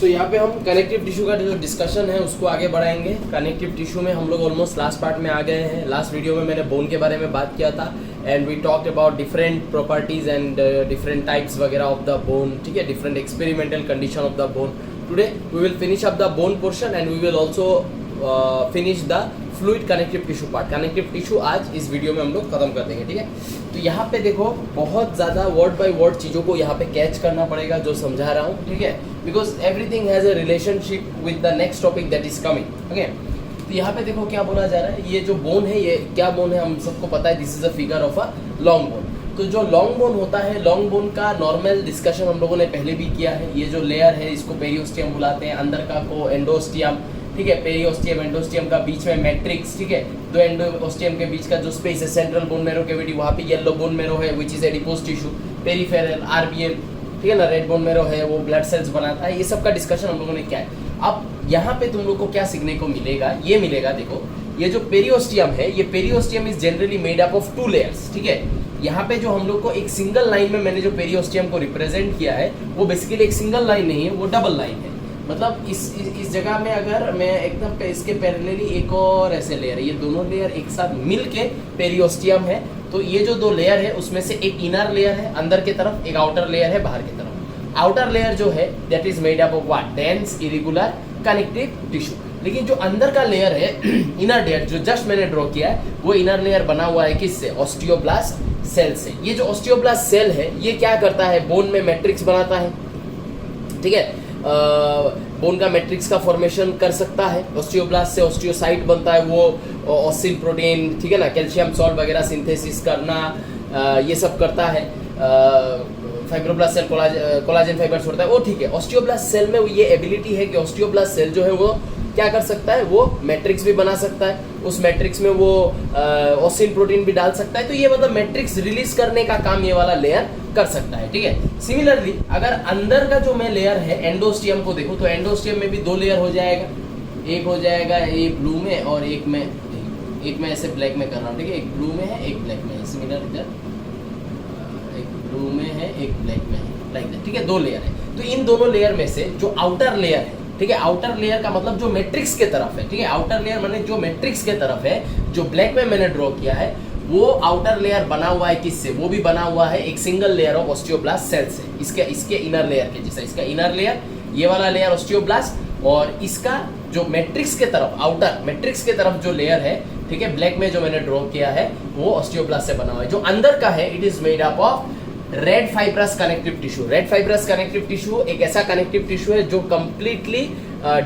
सो यहाँ पे हम कनेक्टिव टिश्यू का जो डिस्कशन है उसको आगे बढ़ाएंगे। कनेक्टिव टिश्यू में हम लोग ऑलमोस्ट लास्ट पार्ट में आ गए हैं। लास्ट वीडियो में मैंने बोन के बारे में बात किया था and we talked about different properties and different types वगैरह ऑफ द बोन, ठीक है, different experimental condition of the bone. Today we will finish up the bone portion and we will also finish the fluid connective tissue part. Connective tissue आज इस video में हम लोग खत्म कर देंगे, ठीक है। तो यहाँ पे देखो बहुत ज़्यादा वर्ड बाय वर्ड चीज़ों को यहाँ पे कैच करना पड़ेगा जो समझा रहा हूँ, ठीक है, because everything has a relationship with the next topic that is coming, okay. तो यहाँ पे देखो क्या बोला जा रहा है, ये जो बोन है ये क्या बोन है हम सबको पता है, this is a figure of a long bone. तो जो लॉन्ग बोन होता है, लॉन्ग बोन का नॉर्मल डिस्कशन हम लोगों ने पहले भी किया है। ये जो लेयर है इसको पेरियोस्टियम बुलाते हैं, अंदर का को एंडोस्टियम, ठीक है, पेरियोस्टियम एंडोस्टियम का बीच में मैट्रिक्स, ठीक है, दो एंडोस्टियम के बीच का जो स्पेस है सेंट्रल बोन मैरो कैविटी, वहाँ पे येलो बोन मैरो है which is adipose tissue, peripheral RBM, ठीक है ना, रेड बोन मैरो है वो ब्लड सेल्स बनाता है। ये सब का डिस्कशन हम लोगों ने किया है। अब यहाँ पे तुम लोग को क्या सीखने को मिलेगा, ये मिलेगा, देखो ये जो पेरियोस्टियम है, ये periosteum is generally made up of 2 layers, ठीक है। यहाँ पे जो हम लोग को एक सिंगल लाइन में मैंने जो पेरियोस्टियम को रिप्रेजेंट किया है वो बेसिकली एक सिंगल लाइन नहीं है, वो डबल लाइन है। मतलब इस जगह में अगर मैं एकदम इसके पैरेलली एक और ऐसे लेयर है, ये दोनों लेयर एक साथ मिल के पेरियोस्टियम है। तो ये जो 2 लेयर है उसमें से एक इनर लेयर है अंदर की तरफ, एक आउटर लेयर है बाहर की तरफ। आउटर लेयर जो है that is made up of what, dense irregular connective tissue. लेकिन जो अंदर का लेयर है इनर लेयर जो जस्ट मैंने ड्रॉ किया है, वो इनर लेयर बना हुआ है किससे, ऑस्टियोब्लास्ट सेल से। ये जो ऑस्टियोब्लास्ट सेल है ये क्या करता है, बोन में मैट्रिक्स बनाता है, ठीक है, बोन का मैट्रिक्स का फॉर्मेशन कर सकता है। ऑस्टियोब्लास्ट से ऑस्टियोसाइट बनता है, वो ऑसिल प्रोटीन, ठीक है ना, कैल्शियम सॉल्ट वगैरह सिंथेसिस करना ये सब करता है। फाइब्रोब्लास्ट सेल कोलाजन फाइबर छोड़ता है वो, ठीक है। ऑस्टियोब्लास्ट सेल में ये एबिलिटी है कि ऑस्टियोब्लास्ट सेल जो है वो क्या कर सकता है, वो मैट्रिक्स भी बना सकता है, उस मैट्रिक्स में वो ऑसिल प्रोटीन भी डाल सकता है। तो ये मतलब मैट्रिक्स रिलीज करने का काम ये वाला लेयर कर सकता है, ठीक है। सिमिलरली अगर अंदर का जो मैं लेयर है एंडोस्टियम को देखो तो एंडोस्टियम में भी 2 लेयर हो जाएगा, एक हो जाएगा ये ब्लू में और एक में ऐसे ब्लैक में कर रहा हूँ, ठीक है, एक ब्लू में है एक ब्लैक में है, सिमिलर इधर एक ब्लू में है एक ब्लैक में है, लाइक दैट, ठीक है, 2 लेयर है। तो इन दोनों लेयर में से जो आउटर लेयर है, ठीक है, आउटर लेयर का मतलब जो मैट्रिक्स के तरफ है, ठीक है, आउटर लेयर माने जो मैट्रिक्स के तरफ है, जो ब्लैक में मैंने ड्रॉ किया है वो आउटर लेयर बना हुआ है किससे, वो भी बना हुआ है एक single layer of osteoblast cell से। इसके इनर लेयर के जैसा, इसका इनर लेयर ये वाला लेयर ऑस्टियोब्लास्ट, और इसका जो मैट्रिक्स के तरफ, आउटर मैट्रिक्स के तरफ जो लेयर है, ठीक है, ब्लैक में जो मैंने ड्रॉ किया है वो ऑस्टियोब्लास्ट से बना हुआ है। जो अंदर का है it is made up of red fibrous connective tissue. Red fibrous connective tissue एक ऐसा कनेक्टिव टिश्यू है जो कंप्लीटली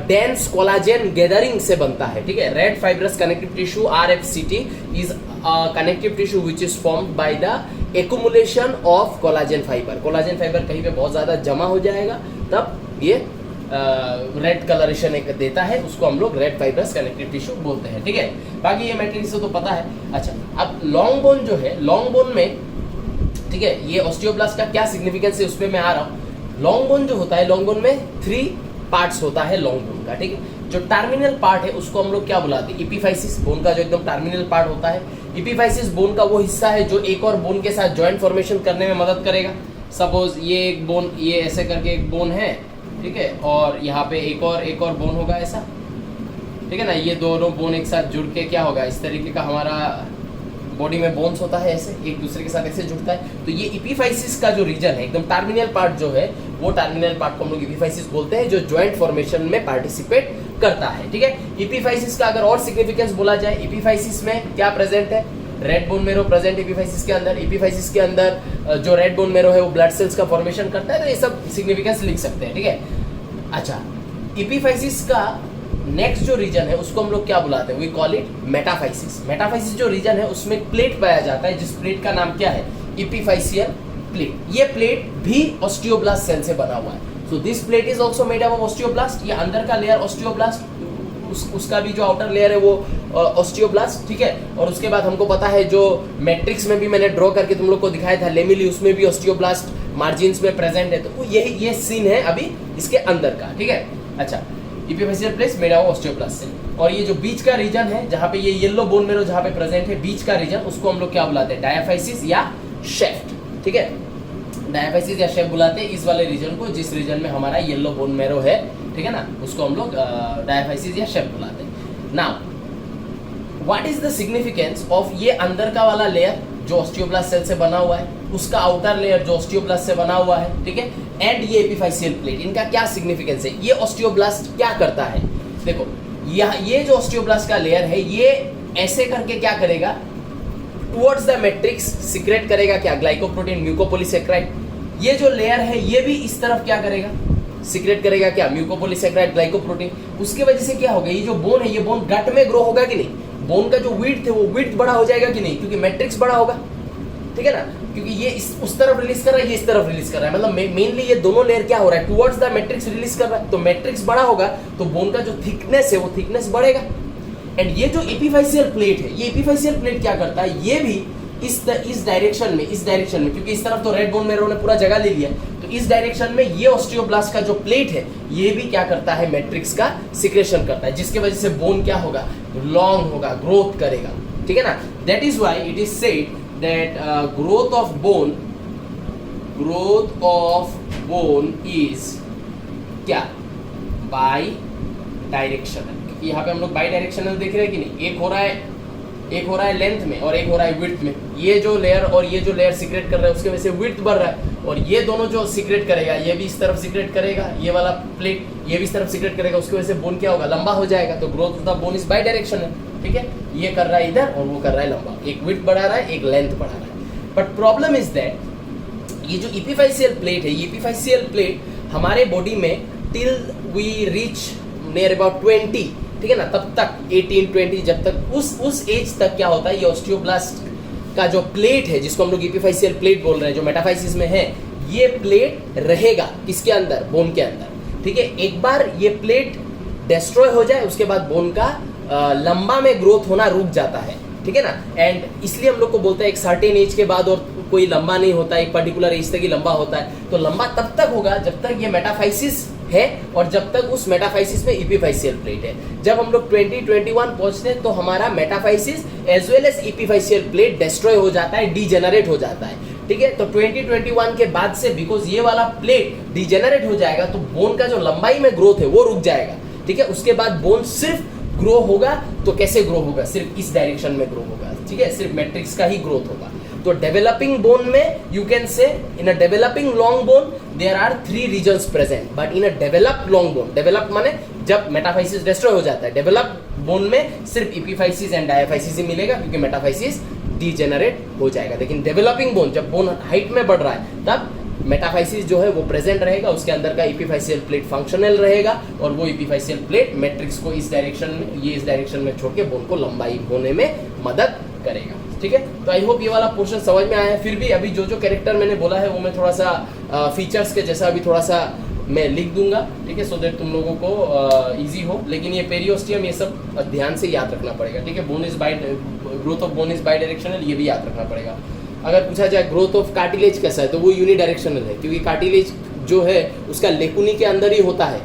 डेंस कोलाजन गैदरिंग से बनता है, ठीक है। Red fibrous connective tissue RFCT is connective tissue which is formed by the accumulation of collagen fibre. Collagen fibre कहीं पे बहुत ज्यादा जमा हो जाएगा तब ये रेड कलरेशन एक देता है, उसको हम लोग रेड फाइब्रस कनेक्टिव टिश्यू बोलते हैं, ठीक है। बाकी ये मैट्रिक्स तो पता है। अच्छा, अब लॉन्ग बोन जो है, लॉन्ग बोन में, ठीक है, ये ऑस्टियोब्लास्ट का क्या सिग्निफिकेंस है उसमें मैं आ रहा हूँ। लॉन्ग बोन जो होता है, लॉन्ग बोन में 3 पार्ट्स होता है लॉन्ग बोन का, ठीक है। जो टर्मिनल पार्ट है उसको हम लोग क्या बुलाते हैं, इपीफाइसिस। बोन का जो एकदम टर्मिनल पार्ट होता है, इपीफाइसिस बोन का वो हिस्सा है जो एक और बोन के साथ जॉइंट फॉर्मेशन करने में मदद करेगा। सपोज ये एक बोन, ये ऐसे करके एक बोन है, ठीक है, और यहाँ पे एक और बोन होगा ऐसा, ठीक है ना। ये दोनों बोन एक साथ जुड़ के क्या होगा, इस तरीके का हमारा बॉडी में बोन्स होता है, ऐसे एक दूसरे के साथ ऐसे जुड़ता है। तो ये इपीफाइसिस का जो रीजन है, एकदम टर्मिनल पार्ट जो है, वो टर्मिनल पार्ट को हम लोग इपीफाइसिस बोलते हैं, जो जॉइंट फॉर्मेशन में पार्टिसिपेट करता है, ठीक है। इपीफाइसिस का अगर और सिग्निफिकेंस बोला जाए, इपीफाइसिस में क्या प्रेजेंट है, रेड बोन मेरो प्रेजेंट इपीफाइसिस के अंदर। इपीफाइसिस के अंदर जो रेड बोन मेरो है वो ब्लड सेल्स का फॉर्मेशन करता है। तो ये सब सिग्निफिकेंस लिख सकते हैं, ठीक है। अच्छा, इपीफाइसिस का नेक्स्ट जो रीजन है उसको हम लोग क्या बुलाते हैं, we call it metaphysis. Metaphysis जो रीजन है उसमें प्लेट पाया जाता है, जिस प्लेट का नाम क्या है, इपीफाइसियल प्लेट। ये प्लेट भी ऑस्टियोब्लास्ट सेल से बना हुआ है। So this plate is also made up of osteoblast. ये अंदर का लेयर ऑस्टियोब्लास्ट, उसका भी जो आउटर लेयर है वो ऑस्टियोब्लास्ट, ठीक है। और उसके बाद हमको पता है जो मैट्रिक्स में भी मैंने ड्रॉ करके तुम लोग को दिखाया था लेमिली, उसमें भी ऑस्टियोब्लास्ट मार्जिन्स में प्रेजेंट है। तो ये सीन है अभी इसके अंदर का, ठीक है। अच्छा, epiphyseal plate made up of osteoblast cell. और ये जो बीच का रीजन है जहाँ पे ये येलो बोन मेरो जहाँ पे प्रेजेंट है, बीच का रीजन, उसको हम लोग क्या बुलाते हैं, डायाफाइसिस या शेफ्ट, ठीक है। डायाफाइसिस या शेफ्ट बुलाते हैं इस वाले रीजन को, जिस रीजन में हमारा येलो बोन मेरो है ठीक है ना, उसको हम लोग डायफाइसिस या शेप बुलाते हैं। Now what is the significance of ये अंदर का वाला लेयर जो ऑस्टियोब्लास्ट सेल से बना हुआ है, उसका आउटर लेयर जो ऑस्टियोब्लास्ट से बना हुआ है, ठीक है, एंड ये एपिफाइसियल प्लेट, इनका क्या सिग्निफिकेंस है? ये ऑस्टियोब्लास्ट क्या करता है? देखो ये जो ऑस्टियोब्लास्ट का लेयर है, ये ऐसे करके क्या करेगा, टुवर्ड्स द मैट्रिक्स सीक्रेट करेगा क्या, ग्लाइकोप्रोटीन, म्यूकोपॉलीसैकेराइड। ये जो लेयर है ये भी इस तरफ क्या करेगा, सीक्रेट करेगा क्या, म्यूकोपॉलीसैकेराइड, ग्लाइकोप्रोटीन। उसकी वजह से क्या होगा, ये जो बोन है ये बोन गट में ग्रो होगा कि नहीं, बोन का जो विड्थ है वो विड्थ बड़ा हो जाएगा कि नहीं, क्योंकि मैट्रिक्स बड़ा होगा, ठीक है ना, क्योंकि ये उस तरफ रिलीज कर रहा है, ये इस तरफ रिलीज कर रहा है, मतलब मेनली ये दोनों लेयर क्या हो रहा है, टुवर्ड्स द मैट्रिक्स रिलीज कर रहा है। तो मैट्रिक्स बड़ा होगा तो बोन का जो थिकनेस है वो थिकनेस बढ़ेगा। एंड ये जो एपिफाइसियल प्लेट है, ये एपिफाइसियल प्लेट क्या करता है, ये भी इस डायरेक्शन में, क्योंकि इस तरफ तो रेड बोन मैरो ने पूरा जगह ले लिया, तो इस डायरेक्शन में ये ऑस्टियोब्लास्ट का जो प्लेट है ये भी क्या करता है, मैट्रिक्स का सिक्रेशन करता है, जिसके वजह से बोन क्या होगा, लॉन्ग होगा, ग्रोथ करेगा, ठीक है ना। That is why it is said that growth of bone is क्या, बाई डायरेक्शनल। क्योंकि यहाँ पे हम लोग बाई डायरेक्शनल देख रहे हैं कि नहीं, एक हो रहा है लेंथ में और एक हो रहा है विड्थ में। ये जो लेयर और ये जो लेयर सीक्रेट कर रहा है उसके वजह से विड्थ बढ़ रहा है, और ये दोनों जो सीक्रेट करेगा, ये भी इस तरफ सीक्रेट करेगा, ये वाला प्लेट ये भी इस तरफ सीक्रेट करेगा, उसकी वजह से बोन क्या होगा, लंबा हो जाएगा। तो growth of the bone is by directional, ठीक है, ये कर रहा है इधर और वो कर रहा है लंबा, एक विड्थ बढ़ा रहा है, एक लेंथ बढ़ा रहा है। बट प्रॉब्लम इज दैट ये जो एपिफाइसियल प्लेट है, ये एपिफाइसियल प्लेट हमारे बॉडी में till we reach near about 20, ठीक है ना, तब तक 18-20, जब तक उस एज तक क्या होता है, ये ऑस्टियोब्लास्ट का जो प्लेट है, जिसको हम लोग एपिफाइसियल प्लेट बोल रहे हैं, जो मेटाफाइसिस में है, ये प्लेट रहेगा किसके अंदर, बोन के अंदर, ठीक है। एक बार ये प्लेट डिस्ट्रॉय हो जाए उसके बाद बोन का लंबा में ग्रोथ होना रुक जाता है, ठीक है ना। एंड इसलिए हम लोग को बोलते हैं एक सर्टेन एज के बाद और कोई लंबा नहीं होता, एक पर्टिकुलर एज तक ही लंबा होता है। तो लंबा तब तक होगा जब तक ये मेटाफाइसिस है और जब तक उस मेटाफाइसिस में एपिफाइसियल प्लेट है। जब हम लोग 20-21 पहुंचते हैं तो हमारा metaphysis as well as epiphyseal plate destroy हो जाता है, डीजेनरेट हो जाता है, ठीक है। तो 20-21 के बाद से बिकॉज ये वाला प्लेट डीजेनरेट हो जाएगा तो बोन का जो लंबाई में ग्रोथ है वो रुक जाएगा, ठीक है। उसके बाद बोन सिर्फ ग्रो होगा, तो कैसे ग्रो होगा, सिर्फ इस डायरेक्शन में ग्रो होगा, ठीक है, सिर्फ मैट्रिक्स का ही ग्रोथ होगा। तो डेवलपिंग बोन में you can say in a developing long bone there are 3 regions present, but in a developed long bone, develop माने जब मेटाफाइसिस डिस्ट्रॉय हो जाता है, डेवलप्ड बोन में सिर्फ एपिफाइसिस एंड डायफाइसिस ही मिलेगा, क्योंकि मेटाफाइसिस डीजेनरेट हो जाएगा। लेकिन डेवलपिंग बोन जब बोन हाइट में बढ़ रहा है तब मेटाफाइसिस जो है वो प्रेजेंट रहेगा, उसके अंदर का एपिफाइसियल प्लेट फंक्शनल रहेगा और वो एपिफाइसियल प्लेट मैट्रिक्स को इस डायरेक्शन में, ये इस डायरेक्शन में छोड़ के बोन को लंबाई होने में मदद करेगा, ठीक है। तो आई होप ये वाला पोर्शन समझ में आया है। फिर भी अभी जो जो कैरेक्टर मैंने बोला है वो मैं थोड़ा सा फीचर्स के जैसा अभी थोड़ा सा मैं लिख दूंगा, ठीक है, सो दैट तुम लोगों को इजी हो। लेकिन ये पेरियोस्टियम ये सब ध्यान से याद रखना पड़ेगा, ठीक है। Bone is by, growth of bone is by directional, ये भी याद रखना पड़ेगा। अगर पूछा जाए ग्रोथ ऑफ कार्टिलेज कैसा है, तो वो यूनि डायरेक्शनल है, क्योंकि कार्टिलेज जो है उसका लेकुनी के अंदर ही होता है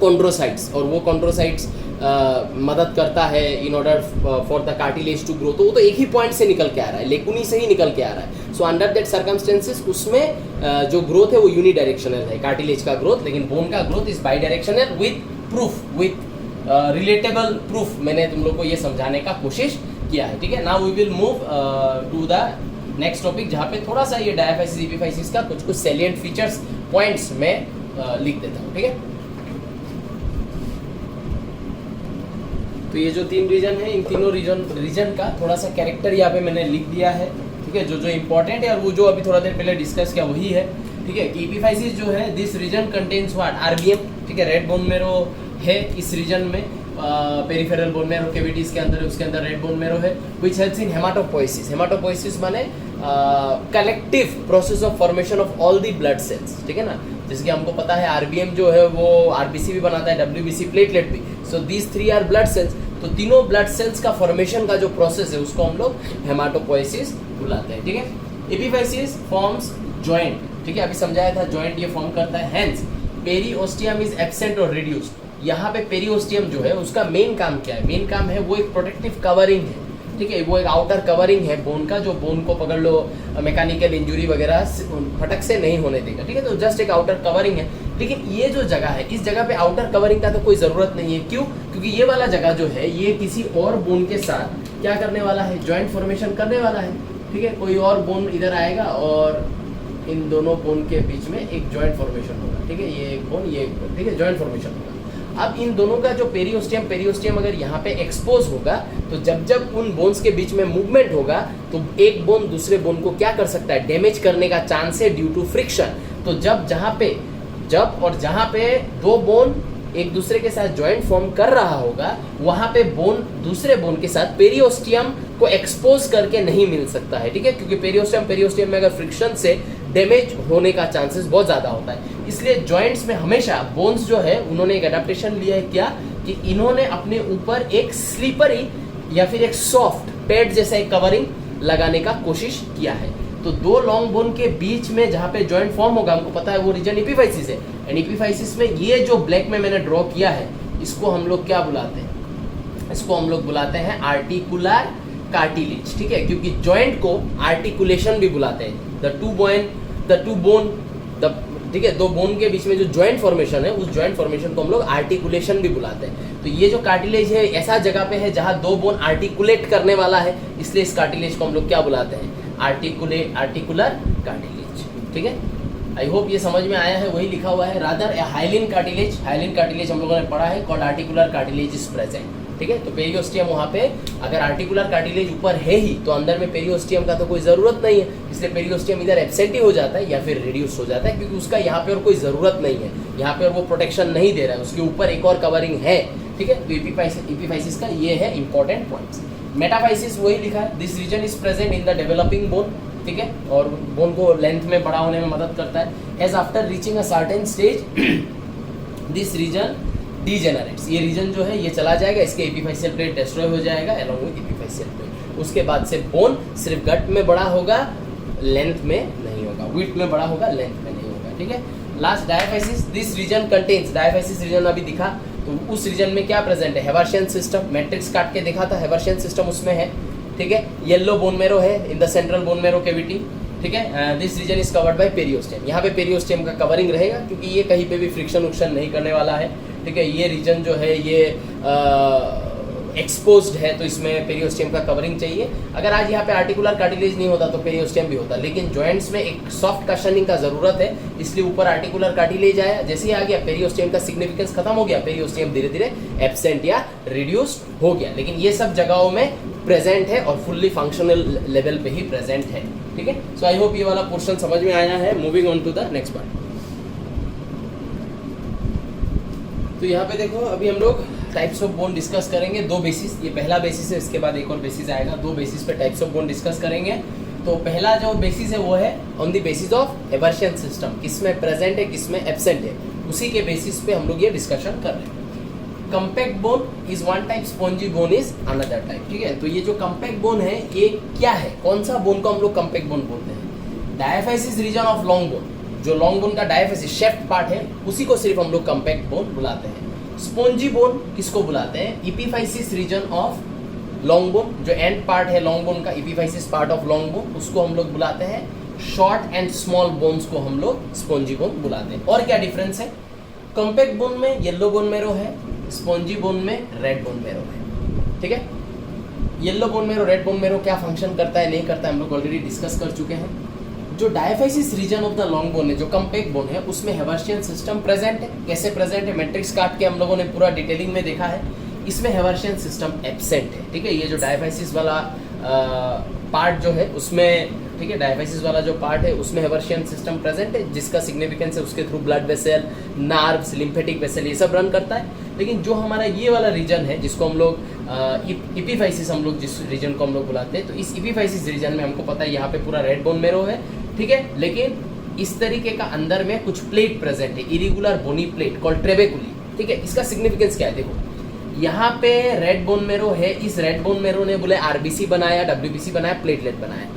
कॉन्ड्रोसाइट्स, और वो कॉन्ड्रोसाइट्स मदद करता है in order for the cartilage to grow. तो वो तो एक ही पॉइंट से निकल के आ रहा है, लेकुनी से ही निकल के आ रहा है। सो अंडर दैट सर्कमस्टेंसेस उसमें जो ग्रोथ है वो यूनि डायरेक्शनल है, कार्टिलेज का ग्रोथ। लेकिन बोन का growth is by directional with proof, with relatable proof. मैंने तुम लोग को ये समझाने का कोशिश किया है, ठीक है। Now we will move to the next topic, जहाँ पे थोड़ा सा ये डायफाइसिस एपिफाइसिस का कुछ सैलिएंट फीचर्स पॉइंट्स में लिख देता हूँ, ठीक है। तो ये जो 3 रीजन है, इन तीनों रीजन का थोड़ा सा कैरेक्टर यहाँ पे मैंने लिख दिया है, ठीक है। जो जो इंपॉर्टेंट है और वो जो अभी थोड़ा देर पहले डिस्कस किया वही है, ठीक है। एपिफाइसिस जो है, this region contains what, RBM, ठीक है। रेड बोन मेरो है इस रीजन में, पेरिफेरल बोन मेरो कैविटीज के अंदर, उसके अंदर रेड बोन मेरो है, which helps in haematopoiesis. Haematopoiesis माने collective process of formation of all the blood cells, ठीक है ना। जैसे कि हमको पता है आरबीएम जो है वो आरबीसी भी बनाता है, डब्ल्यूबीसी, प्लेटलेट भी। So these 3 are blood cells. तो तीनों ब्लड सेल्स का फॉर्मेशन का जो प्रोसेस है उसको हम लोग हेमाटोपोइसिस बुलाते हैं, ठीक है। एपिफाइसिस फॉर्म्स जॉइंट, ठीक है, अभी समझाया था जॉइंट ये फॉर्म करता है। हेंस पेरिओस्टियम इज एब्सेंट और रिड्यूस्ड। यहाँ पे पेरिओस्टियम जो है उसका मेन काम क्या है, मेन काम है वो एक प्रोटेक्टिव कवरिंग है, ठीक है। वो एक आउटर कवरिंग है बोन का, जो बोन को पकड़ लो मैकेनिकल इंजुरी वगैरह फटक से नहीं होने देगा, ठीक है। तो जस्ट एक आउटर कवरिंग है। लेकिन ये जो जगह है, इस जगह पे आउटर कवरिंग का तो कोई ज़रूरत नहीं है। क्यों? क्योंकि ये वाला जगह जो है ये किसी और बोन के साथ क्या करने वाला है, जॉइंट फॉर्मेशन करने वाला है। ठीक है, कोई और बोन इधर आएगा और इन दोनों बोन के बीच में एक जॉइंट फॉर्मेशन होगा। ठीक है, ये एक बोन, ये एक बोन, ठीक है, जॉइंट फॉर्मेशन होगा। अब इन दोनों का जो पेरियोस्टियम अगर यहाँ पे एक्सपोज होगा तो जब उन बोन्स के बीच में मूवमेंट होगा तो एक बोन दूसरे बोन को क्या कर सकता है, डैमेज करने का चांस है ड्यू टू फ्रिक्शन। तो जब जहाँ पे दो बोन एक दूसरे के साथ जॉइंट फॉर्म कर रहा होगा वहाँ पे बोन दूसरे बोन के साथ पेरियोस्टियम को एक्सपोज करके नहीं मिल सकता है। ठीक है, क्योंकि पेरियोस्टियम में अगर फ्रिक्शन से डैमेज होने का चांसेस बहुत ज़्यादा होता है। इसलिए जॉइंट्स में हमेशा बोन्स जो है उन्होंने एक एडेप्टेशन लिया है, क्या कि इन्होंने अपने ऊपर एक स्लीपरी या फिर एक सॉफ्ट पैड जैसा एक कवरिंग लगाने का कोशिश किया है। तो दो लॉन्ग बोन के बीच में जहाँ पे जॉइंट फॉर्म होगा, हमको पता है वो रीजन एपिफाइसिस है। एंड एपिफाइसिस में ये जो ब्लैक में मैंने ड्रॉ किया है इसको हम लोग क्या बुलाते हैं, इसको हम लोग बुलाते हैं आर्टिकुलर कार्टिलेज। ठीक है, क्योंकि जॉइंट को आर्टिकुलेशन भी बुलाते हैं। द टू बोन ठीक है, दो बोन के बीच में जो जॉइंट फॉर्मेशन है उस जॉइंट फॉर्मेशन को हम लोग आर्टिकुलेशन भी बुलाते हैं। तो ये जो कार्टिलेज है ऐसा जगह पे है जहाँ दो बोन आर्टिकुलेट करने वाला है, इसलिए इस कार्टिलेज को हम लोग क्या बुलाते हैं, आर्टिकुलर कार्टिलेज। ठीक है, आई होप ये समझ में आया है। वही लिखा हुआ है, रादर ए हाइलिन कार्टिलेज हम लोगों ने पढ़ा है, called articular cartilage is present. ठीक है, तो पेरियोस्टियम वहाँ पे अगर आर्टिकुलर कार्टिलेज ऊपर है ही तो अंदर में पेरियोस्टियम का तो कोई ज़रूरत नहीं है, इसलिए पेरियोस्टियम इधर एब्सेंट ही हो जाता है या फिर रिड्यूस हो जाता है, क्योंकि उसका यहाँ पे और कोई ज़रूरत नहीं है, यहाँ पे और वो प्रोटेक्शन नहीं दे रहा है, उसके ऊपर एक और कवरिंग है। ठीक है, तो एपिफाइसिस का ये है इंपॉर्टेंट पॉइंट्स। मेटाफाइसिस वही लिखा है, this region is present in the developing bone. ठीक है, और बोन को लेंथ में बड़ा होने में मदद करता है। As after reaching a certain stage this region degenerates, ये रीजन जो है ये चला जाएगा, इसके एपिफाइसियल प्लेट डिस्ट्रॉय हो जाएगा अलोंग विद एपिफाइसियल प्लेट। उसके बाद से बोन सिर्फ गट में बड़ा होगा, लेंथ में नहीं होगा, विड्थ में बड़ा होगा, लेंथ में नहीं होगा। ठीक है, last diaphysis, this region contains, diaphysis region अभी दिखा तो उस रीजन में क्या प्रेजेंट है, हेवर्शियन सिस्टम। मैट्रिक्स काट के देखा था, हेवर्शियन सिस्टम उसमें है। ठीक है, येलो बोन मेरो है in the central bone marrow cavity. ठीक है, this region is covered by periosteum, यहाँ पे पेरियोस्टियम का कवरिंग रहेगा क्योंकि ये कहीं पे भी फ्रिक्शन उक्शन नहीं करने वाला है। ठीक है, ये रीजन जो है ये एक्सपोज्ड है तो इसमें पेरियोस्टियम का कवरिंग चाहिए। अगर आज यहाँ पे आर्टिकुलर कार्टिलेज नहीं होता तो पेरियोस्टियम भी होता, लेकिन जॉइंट्स में एक सॉफ्ट कशनिंग का जरूरत है, इसलिए ऊपर आर्टिकुलर कार्टिलेज आया। जैसे ही आ गया पेरियोस्टियम का सिग्निफिकेंस खत्म हो गया, पेरियोस्टियम धीरे धीरे एब्सेंट या रिड्यूस्ड हो गया, लेकिन ये सब जगहों में प्रेजेंट है और फुल्ली फंक्शनल लेवल पे ही प्रेजेंट है। ठीक है, सो आई होप ये वाला पोर्शन समझ में आया है। Moving on to the next part. तो यहाँ पे देखो, अभी हम लोग टाइप्स ऑफ बोन डिस्कस करेंगे। दो बेसिस, ये पहला बेसिस है, इसके बाद एक और बेसिस आएगा। दो बेसिस पे टाइप्स ऑफ बोन डिस्कस करेंगे। तो पहला जो बेसिस है वो है on the basis of haversian system, किसमें प्रेजेंट है किसमें एब्सेंट है, उसी के बेसिस पे हम लोग ये डिस्कशन कर रहे हैं। Compact bone is one type, spongy bone is another type. ठीक है, तो ये जो कंपैक्ट बोन है ये क्या है, कौन सा बोन को हम लोग कंपैक्ट बोन बोलते हैं, diaphysis region of long bone. जो लॉन्ग बोन का डायफाइसिस शेफ्ट पार्ट है उसी को सिर्फ हम लोग कंपैक्ट बोन बुलाते हैं। स्पॉन्जी बोन किसको बुलाते हैं, epiphysis region of long bone, जो एंड पार्ट है लॉन्ग बोन का, epiphysis part of long bone, उसको हम लोग बुलाते हैं शॉर्ट एंड स्मॉल बोन्स को हम लोग स्पॉन्जी बोन बुलाते हैं। और क्या डिफरेंस है, कंपैक्ट बोन में येलो बोन मेरो है, स्पॉन्जी बोन में रेड बोन मेरो है। ठीक है, yellow bone marrow red bone मेरो क्या फंक्शन करता है नहीं करता है हम लोग ऑलरेडी डिस्कस कर चुके हैं। जो diaphysis region of the long bone है, जो कंपैक्ट बोन है, उसमें हेवर्शियन सिस्टम प्रेजेंट है। कैसे प्रेजेंट है, मैट्रिक्स काट के हम लोगों ने पूरा डिटेलिंग में देखा है। इसमें हेवर्शियन सिस्टम एब्सेंट है। ठीक है, ये जो डायफाइसिस वाला पार्ट जो है उसमें, ठीक है, डायफाइसिस वाला जो पार्ट है उसमें हेवर्शियन सिस्टम प्रेजेंट है, जिसका सिग्निफिकेंस है उसके through blood vessel, nerves, lymphatic vessel ये सब रन करता है। लेकिन जो हमारा ये वाला रीजन है जिसको हम लोग एपिफाइसिस, हम लोग जिस रीजन को हम लोग बुलाते हैं, तो इस एपिफाइसिस रीजन में हमको पता है यहाँ पे पूरा रेड बोन मेरो है। ठीक है, लेकिन इस तरीके का अंदर में कुछ प्लेट प्रेजेंट है, इरेगुलर बोनी प्लेट कॉल्ड ट्रेबेकुली। ठीक है, इसका सिग्निफिकेंस क्या है, देखो यहाँ पे रेड बोन मेरो है, इस रेड बोन मेरो ने बोले आरबीसी बनाया, डब्ल्यूबीसी बनाया, प्लेटलेट बनाया।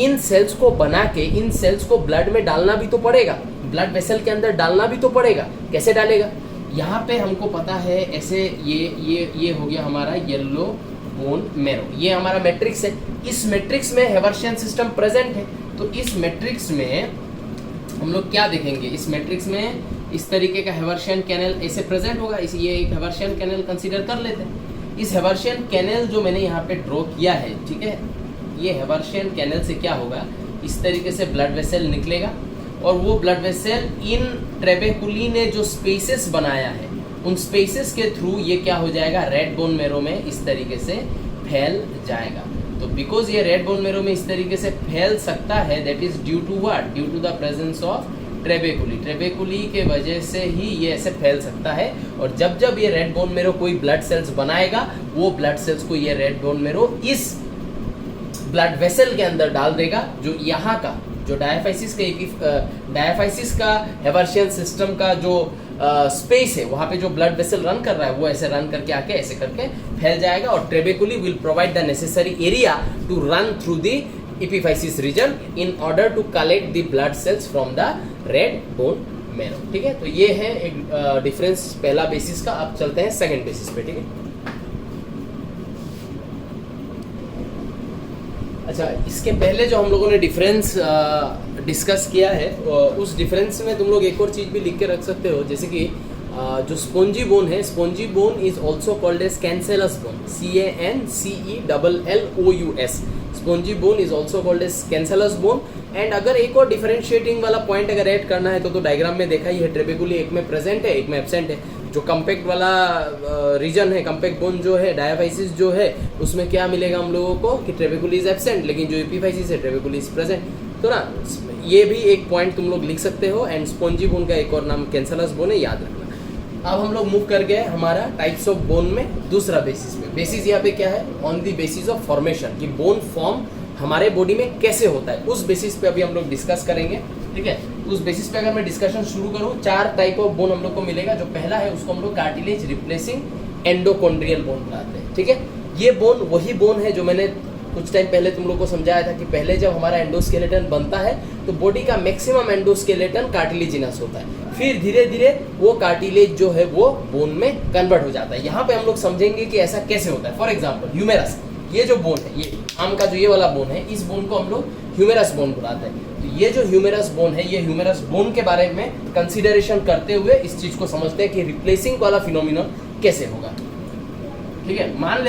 इन सेल्स को बना के इन सेल्स को ब्लड में डालना भी तो पड़ेगा, ब्लड वेसल के अंदर डालना भी तो पड़ेगा। कैसे डालेगा, यहाँ पे हमको पता है ऐसे, ये हो गया हमारा येलो बोन मेरो, ये हमारा मैट्रिक्स है। इस मैट्रिक्स में हेवर्शियन सिस्टम प्रेजेंट है, तो इस मैट्रिक्स में हम लोग क्या देखेंगे, इस मैट्रिक्स में इस तरीके का हेवर्शियन कैनल ऐसे प्रेजेंट होगा, इस ये एक हेवर्शियन कैनल कंसीडर कर लेते हैं। इस हेवर्शियन कैनल जो मैंने यहाँ पे ड्रॉ किया है, ठीक है, ये हेवर्शियन कैनल से क्या होगा, इस तरीके से ब्लड वेसल निकलेगा और वो ब्लड वेसल इन ट्रेबेकुली ने जो स्पेसेस बनाया है उन स्पेसेस के थ्रू ये क्या हो जाएगा, रेड बोन मेरो में इस तरीके से फैल जाएगा। तो बिकॉज ये रेड बोन मेरो में इस तरीके से फैल सकता है, that is due to what, due to the presence of trabeculae. Trabeculae के वजह से ही ये ऐसे फैल सकता है। और जब जब ये रेड बोन मेरो कोई ब्लड सेल्स बनाएगा, वो ब्लड सेल्स को ये रेड बोन मेरो इस ब्लड वेसल के अंदर डाल देगा, जो यहाँ का जो डायाफाइसिस का हेवर्शियन सिस्टम का जो स्पेस है, वहाँ पे जो ब्लड वेसल रन कर रहा है वो ऐसे रन करके आके ऐसे करके फैल जाएगा और trabeculae will provide the necessary area to run through the epiphysis region in order to collect the blood cells from the red bone marrow। ठीक है, तो ये है एक डिफरेंस पहला बेसिस का। अब चलते हैं सेकंड बेसिस पे। ठीक है, अच्छा, इसके पहले जो हम लोगों ने डिफरेंस डिस्कस किया है, उस डिफरेंस में तुम लोग एक और चीज भी लिख के रख सकते हो, जैसे कि जो स्पॉन्जी बोन है, spongy bone is also called as cancellous bone, CANCELLOUS। Spongy bone is also called as cancellous bone. And अगर एक और डिफरेंशिएटिंग वाला पॉइंट अगर ऐड करना है तो डायग्राम में देखा ही है, ट्रेबेकुली एक में प्रेजेंट है, एक में एब्सेंट है। जो कम्पैक्ट वाला रीजन है, कम्पैक्ट बोन जो है, डायाफाइसिस जो है, उसमें क्या मिलेगा हम लोगों को कि ट्रेबेकुली इज एब्सेंट, लेकिन जो एपिफाइसिस है ट्रेबेकुली इज प्रेजेंट। तो ना ये भी एक पॉइंट तुम लोग लिख सकते हो। एंड स्पॉन्जी बोन का एक और नाम कैंसेलस बोन है, याद रखना। अब हम लोग मूव कर गए हमारा टाइप्स ऑफ बोन में दूसरा बेसिस में। बेसिस यहाँ पे क्या है, on the basis of formation, कि बोन फॉर्म हमारे बॉडी में कैसे होता है, उस बेसिस पे अभी हम लोग डिस्कस करेंगे। ठीक है, उस बेसिस पे अगर मैं डिस्कशन शुरू करूँ, 4 टाइप ऑफ बोन हम लोग को मिलेगा। जो पहला है उसको हम लोग कार्टिलेज रिप्लेसिंग एंडोकॉन्ड्रियल बोन बुलाते हैं। ठीक है, ये बोन वही बोन है जो मैंने कुछ टाइम पहले तुम लोग को समझाया था कि पहले जब हमारा एंडोस्केलेटन बनता है तो बॉडी का मैक्सिमम एंडोस्केलेटन कार्टिलेजिनस होता है, फिर धीरे धीरे वो कार्टिलेज जो है वो बोन में कन्वर्ट हो जाता है। यहाँ पे हम लोग समझेंगे कि ऐसा कैसे होता है। फॉर एग्जाम्पल ह्यूमेरस, ये जो बोन है, ये आम का जो ये वाला बोन है, इस बोन को हम लोग ह्यूमेरस बोन बुलाते हैं। तो ये जो ह्यूमेरस बोन है, ये ह्यूमेरस बोन के बारे में कंसिडरेशन करते हुए इस चीज को समझते हैं कि रिप्लेसिंग वाला फिनोमिनन कैसे होगा। ठीक है, मान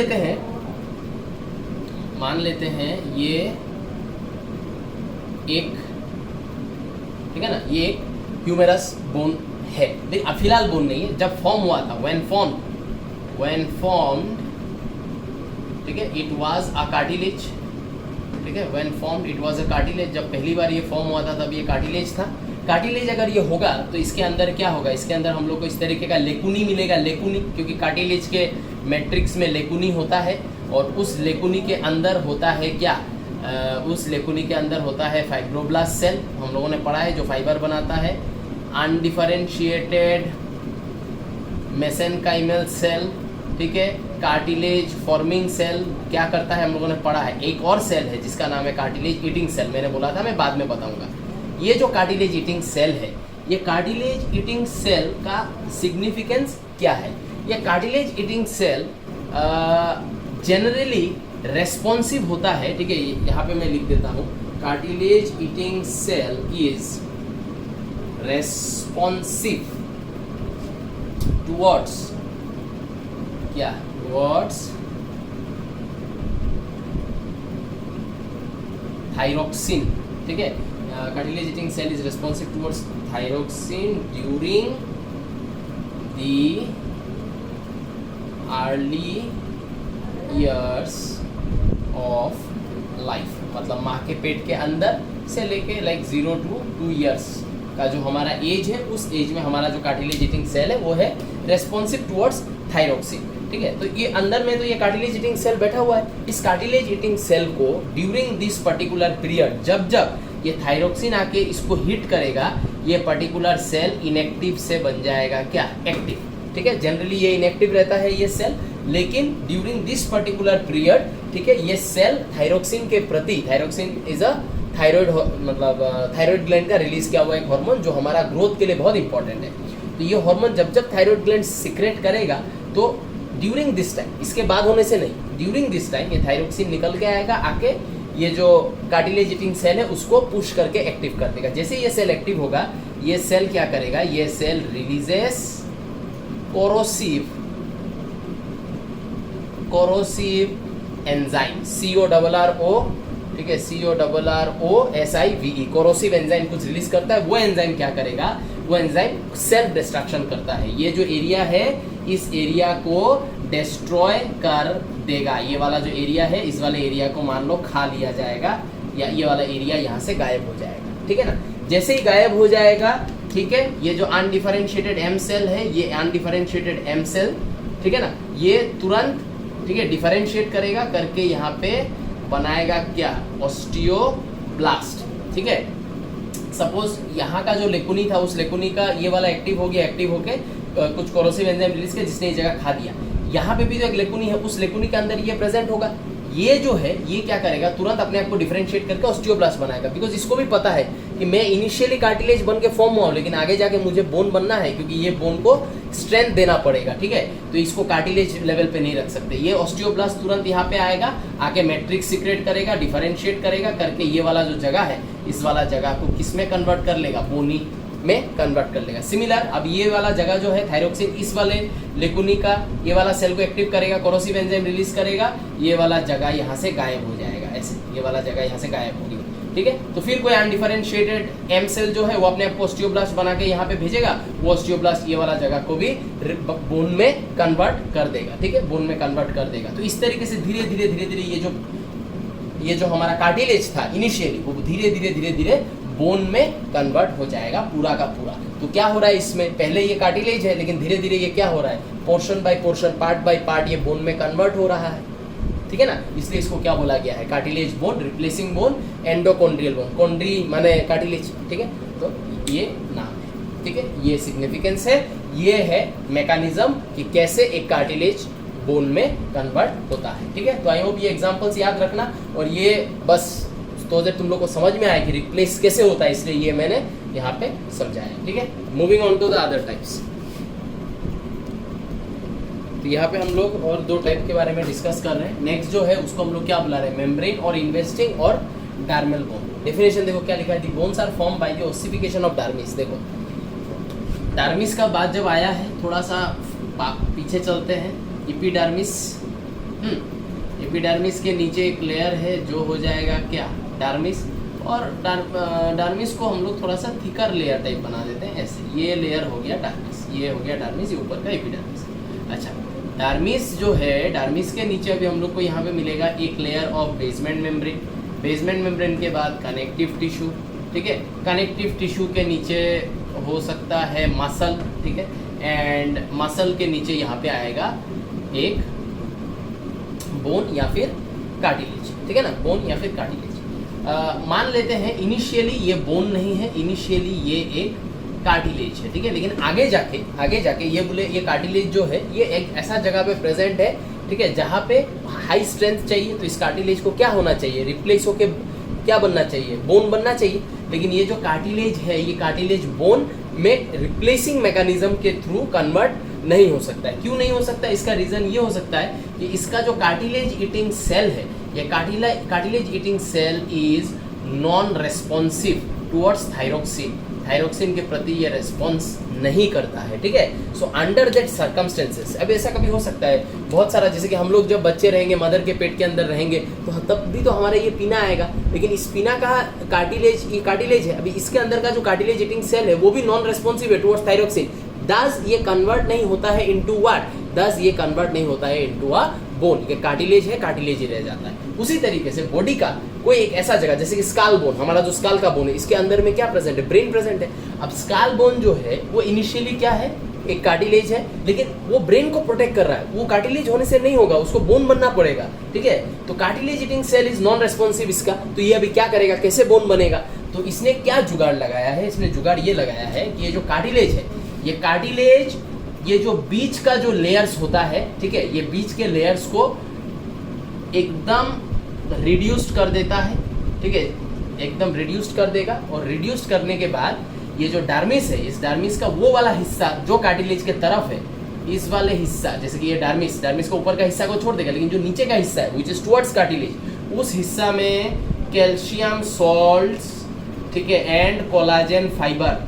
लेते हैं ये एक, ठीक है ना, ये एक ह्यूमेरस बोन है, लेकिन फिलहाल बोन नहीं है। जब फॉर्म हुआ था, व्हेन फॉर्म्ड, ठीक है, इट वाज अ कार्टिलेज। ठीक है, when formed it was a cartilage. जब पहली बार ये फॉर्म हुआ था तब ये कार्टिलेज था। कार्टिलेज अगर ये होगा तो इसके अंदर क्या होगा, इसके अंदर हम लोग को इस तरीके का लेकुनी मिलेगा, लेकुनी, क्योंकि कार्टिलेज के मैट्रिक्स में लेकुनी होता है। और उस लेकुनी के अंदर होता है क्या, उस लेकुनी के अंदर होता है फाइब्रोब्लास्ट सेल, हम लोगों ने पढ़ा है, जो फाइबर बनाता है। अनडिफरेंशिएटेड मेसेनकाइमल सेल, ठीक है, कार्टिलेज फॉर्मिंग सेल क्या करता है हम लोगों ने पढ़ा है। एक और सेल है जिसका नाम है कार्टिलेज ईटिंग सेल, मैंने बोला था, मैं बाद में बताऊंगा। ये जो कार्टिलेज ईटिंग सेल है, ये कार्टिलेज ईटिंग सेल का सिग्निफिकेंस क्या है। ये cartilage eating cell generally responsive होता है। ठीक है, यहाँ पे मैं लिख देता हूँ, cartilage eating cell is responsive towards क्या, टुवर्ड्स थायरोक्सिन। ठीक है, cartilage eating cell is responsive towards thyroxine during the early years of life, मतलब माँ के पेट के अंदर से लेके लाइक 0 to 2 ईयर्स का जो हमारा एज है, उस एज में हमारा जो कार्टिलेज ईटिंग सेल है वो है रेस्पॉन्सिव टुवर्ड्स थायरोक्सिन। ठीक है, तो ये अंदर में तो ये कार्टिलेज ईटिंग सेल बैठा हुआ है। इस कार्टिलेज ईटिंग सेल को ड्यूरिंग दिस पर्टिकुलर पीरियड, जब जब ये थायरोक्सिन आके इसको हिट करेगा, ये पर्टिकुलर सेल इनएक्टिव से बन जाएगा क्या, एक्टिव। ठीक है, जनरली ये इनएक्टिव रहता है ये सेल, लेकिन ड्यूरिंग दिस पर्टिकुलर पीरियड, ठीक है, ये सेल थायरोक्सिन के प्रति, थायरोक्सिन इज अ थायराइड, मतलब थायराइड ग्लैंड का रिलीज किया हुआ एक हार्मोन जो हमारा ग्रोथ के लिए बहुत इंपॉर्टेंट है। तो ये हार्मोन जब जब थायराइड ग्लैंड सिक्रेट करेगा, तो ड्यूरिंग दिस टाइम, इसके बाद होने से नहीं, ड्यूरिंग दिस टाइम ये थायरोक्सिन निकल के आएगा, आके ये जो कार्टिलेज ईटिंग सेल है उसको पुश करके एक्टिव कर देगा। जैसे ये सेल एक्टिव होगा, ये सेल क्या करेगा, ये cell releases corrosive enzyme CORRO, ठीक है, CORROSIVE, कोरोसिव एंजाइम कुछ रिलीज करता है। वो एंजाइम क्या करेगा, वो एंजाइम सेल्फ डिस्ट्रक्शन करता है। ये जो एरिया है इस एरिया को डिस्ट्रॉय कर देगा। ये वाला जो एरिया है इस वाले एरिया को मान लो खा लिया जाएगा, या ये वाला एरिया यहाँ से गायब हो जाएगा, ठीक है ना। जैसे ही गायब हो जाएगा, ठीक है, ये जो अनडिफरेंशिएटेड एम सेल है, ये अनडिफरेंशिएटेड एम सेल, ठीक है ना, ये तुरंत, ठीक है, डिफरेंशिएट करेगा, करके यहाँ पे बनाएगा क्या, ऑस्टियोब्लास्ट, ठीक है। सपोज यहाँ का जो लेकुनी था, उस लेकुनी का ये वाला एक्टिव हो गया, एक्टिव होके कुछ कोरोसिव एंजाइम रिलीज किया जिसने ये जगह खा दिया। यहाँ पे भी जो एक लेकुनी है, उस लेकुनी के अंदर ये प्रेजेंट होगा। ये जो है ये क्या करेगा, तुरंत अपने आप को डिफरेंशिएट करके ऑस्टियोब्लास्ट बनाएगा, बिकॉज इसको भी पता है कि मैं इनिशियली कार्टिलेज बन के फॉर्म हुआ हूँ, लेकिन आगे जाके मुझे बोन बनना है, क्योंकि ये बोन को स्ट्रेंथ देना पड़ेगा, ठीक है। तो इसको कार्टिलेज लेवल पे नहीं रख सकते। ये ऑस्टियोब्लास्ट तुरंत यहाँ पे आएगा, आके मैट्रिक्स सीक्रेट करेगा, डिफरेंशिएट करेगा, करके ये वाला जो जगह है इस वाला जगह को किस में कन्वर्ट कर लेगा, बोनी में कन्वर्ट कर लेगा। सिमिलर अब ये वाला जगह जो है थायरोक्सिन, इस वाले लेकुनी का ये वाला सेल को एक्टिव करेगा, कोरोसिव एंजाइम रिलीज करेगा, ये वाला जगह यहाँ से गायब हो जाएगा, ऐसे ये वाला जगह यहाँ से गायब होगी, ठीक है। तो फिर कोई अनडिफरेंशिएटेड एम सेल जो है वो अपने आप को ऑस्टियोब्लास्ट बना के यहाँ पे भेजेगा, वो ऑस्टियोब्लास्ट ये वाला जगह को भी बोन में कन्वर्ट कर देगा, ठीक है, बोन में कन्वर्ट कर देगा। तो इस तरीके से धीरे धीरे ये जो हमारा कार्टिलेज था इनिशियली, वो धीरे धीरे बोन में कन्वर्ट हो जाएगा पूरा का पूरा। तो क्या हो रहा है इसमें, पहले ये कार्टिलेज है, लेकिन धीरे धीरे ये क्या हो रहा है, portion by portion, part by part ये बोन में कन्वर्ट हो रहा है, ठीक है ना। इसलिए इसको क्या बोला गया है, cartilage bone, replacing bone, endochondral bone, chondro माने कार्टिलेज, ठीक है। तो ये नाम है, ठीक है, ये सिग्निफिकेंस है, ये है मैकेनिज्म कि कैसे एक कार्टिलेज बोन में कन्वर्ट होता है, ठीक है। तो आई होप ये एग्जांपल्स याद रखना, और ये बस तो जब तुम लोग को समझ में आए कि रिप्लेस कैसे होता है, इसलिए ये मैंने यहाँ पे समझाया, ठीक है। Moving on to the other types. तो यहाँ पे हम लोग और दो टाइप के बारे में डिस्कस कर रहे हैं। नेक्स्ट जो है उसको हम लोग क्या बुला रहे हैं, मेम्ब्रेन और इन्वेस्टिंग और डार्मल बोन। डेफिनेशन देखो क्या लिखा है, the bones are form by the ossification of dermis. देखो डार्मिस का बात जब आया है, थोड़ा सा पीछे चलते हैं, एपिडर्मिस। एपिडर्मिस के नीचे एक लेयर है जो हो जाएगा क्या, डार्मिस, और डार्मिस को हम लोग थोड़ा सा थिकर लेयर टाइप बना देते हैं, ऐसे ये लेयर हो गया डार्मिस, ये हो गया डार्मिस, ये ऊपर का एपिडर्मिस। अच्छा, डार्मिस जो है, डार्मिस के नीचे अभी हम लोग को यहाँ पे मिलेगा एक layer of basement membrane. Basement membrane के बाद कनेक्टिव टिश्यू, ठीक है। कनेक्टिव टिश्यू के नीचे हो सकता है मसल, ठीक है, एंड मसल के नीचे यहाँ पे आएगा एक बोन या फिर कार्टिलेज, ठीक है ना, बोन या फिर कार्टिलेज। मान लेते हैं इनिशियली ये बोन नहीं है, इनिशियली ये एक कार्टिलेज है, ठीक है, लेकिन आगे जाके ये बोले ये कार्टिलेज जो है ये एक ऐसा जगह पे प्रेजेंट है, ठीक है, जहाँ पे हाई स्ट्रेंथ चाहिए, तो इस कार्टिलेज को क्या होना चाहिए, रिप्लेस होके क्या बनना चाहिए, बोन बनना चाहिए। लेकिन ये जो कार्टिलेज है, ये कार्टिलेज बोन में रिप्लेसिंग मैकेनिज्म के थ्रू कन्वर्ट नहीं हो सकता है। क्यों नहीं हो सकता है, इसका रीजन ये हो सकता है कि इसका जो कार्टिलेज ईटिंग सेल है, ये cartilage eating cell is non responsive towards thyroxine. Thyroxine के प्रति ये रेस्पॉन्स नहीं करता है, ठीक है। सो अंडर दैट सर्कमस्टेंसेस, अब ऐसा कभी हो सकता है बहुत सारा, जैसे कि हम लोग जब बच्चे रहेंगे, मदर के पेट के अंदर रहेंगे, तो तब भी तो हमारे ये पीना आएगा, लेकिन इस पीना का कार्टिलेज, ये कार्टिलेज है, अभी इसके अंदर का जो कार्टिलेज ईटिंग सेल है वो भी नॉन रेस्पॉन्सिव है टुवर्ड्स थायरोक्सिन। दस ये कन्वर्ट नहीं होता है इनटू व्हाट, दस ये कन्वर्ट नहीं होता है इनटू अ बोन। ये कार्टिलेज है, कार्टिलेज ही रह जाता है। उसी तरीके से बॉडी का कोई एक ऐसा जगह, जैसे कि स्काल बोन, हमारा जो स्काल का बोन है, इसके अंदर में क्या प्रेजेंट है, ब्रेन प्रेजेंट है। अब स्काल बोन जो है वो इनिशियली क्या है, एक कार्टिलेज है, लेकिन वो ब्रेन को प्रोटेक्ट कर रहा है, वो कार्टिलेज होने से नहीं होगा, उसको बोन बनना पड़ेगा, ठीक है। तो cartilage eating cell is non responsive इसका, तो ये अभी क्या करेगा, कैसे बोन बनेगा। तो इसने क्या जुगाड़ लगाया है, इसने जुगाड़ ये लगाया है कि ये जो कार्टिलेज है, ये कार्टिलेज, ये जो बीच का जो लेयर्स होता है, ठीक है, ये बीच के लेयर्स को एकदम रिड्यूस्ड कर देता है, ठीक है, एकदम रिड्यूस्ड कर देगा। और रिड्यूस्ड करने के बाद ये जो डार्मिस है, इस डार्मिस का वो वाला हिस्सा जो कार्टिलेज के तरफ है, इस वाले हिस्सा, जैसे कि ये डार्मिस का ऊपर का हिस्सा को छोड़ देगा, लेकिन जो नीचे का हिस्सा है विच इज टुवर्ड्स कार्टिलेज, उस हिस्सा में कैल्शियम सॉल्ट्स, ठीक है, एंड कोलाजन फाइबर,